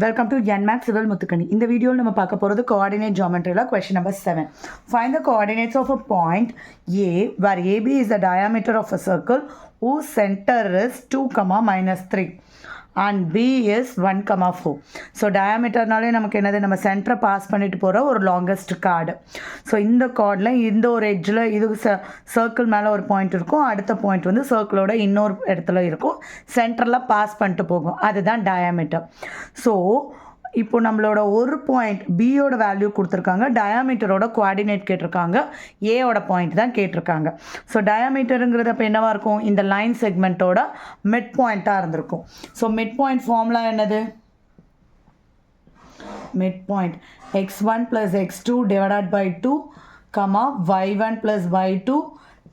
Welcome to NMAX Civil Muthukani. In the video, we will talk about coordinate geometry. Question number 7. Find the coordinates of a point A where AB is the diameter of a circle whose center is 2, -3 and B is 1, 4. So diameter நாலே நமக்கு என்னது நம்ம சென்டரை pass பண்ணிட்டு போகிற ஒரு longest card. So இந்த கார்டில் இந்த ஒரு எட்ஜில் இது சர்க்கிள் மேலே ஒரு பாயிண்ட் இருக்கும், அடுத்த பாயிண்ட் வந்து சர்க்கிளோட இன்னொரு இடத்துல இருக்கும், சென்டரில் பாஸ் பண்ணிட்டு போகும், அதுதான் டயாமீட்டர். ஸோ இப்போ நம்மளோட ஒரு பாயிண்ட் பியோட வேல்யூ கொடுத்துருக்காங்க, டயாமீட்டரோட கோஆர்டினேட் கேட்டிருக்காங்க, ஏயோட பாயிண்ட் தான் கேட்டிருக்காங்க. ஸோ டயாமீட்டருங்கிறது அப்போ என்னவாக இருக்கும், இந்த லைன் செக்மெண்ட்டோட மிட் பாயிண்ட்டாக இருந்திருக்கும். ஸோ மிட் பாயிண்ட் ஃபார்முலா என்னது, mid point x1 + x2 divided by 2, y1 + y2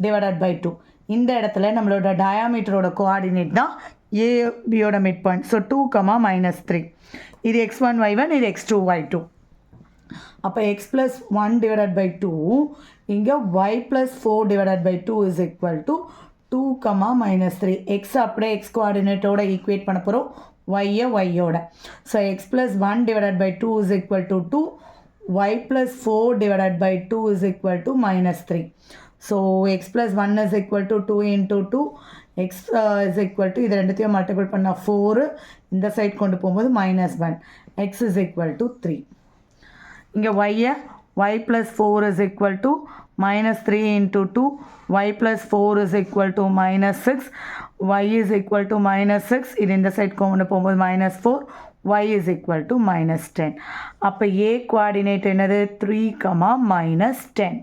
divided by 2. இந்த இடத்துல நம்மளோட டயாமீட்டரோட கோஆர்டினேட் தான் ஏபியோட மிட் பாயிண்ட். ஸோ 2, -3. இது x1 y1, இது x2 y2. அப்போ x + 1 டிவைடட் பை 2, இங்கே y + 4 divided by 2 is equal to 2, -3. x அப்படியே x கோஆர்டினேட்டோட ஈக்குவேட் பண்ண போகிறோம், y-யோட. So x + 1 divided by 2 is equal to 2, y + 4 divided by 2 is equal to -3. So x + 1 is equal to 2 × 2, x is equal to இது ரெண்டுத்தையும் multiple பண்ணால் 4, இந்த side கொண்டு போகும்போது -1, x இஸ் ஈக்குவல் டு 3. இங்கே y + 4 is equal to -3 × 2, y + 4 is equal to -6, y is equal to -6, இது இந்த side கொண்டு போகும்போது -4, y இஸ் ஈக்குவல் டு -10. அப்போ a கோஆர்டினேட் என்னது 3, -10.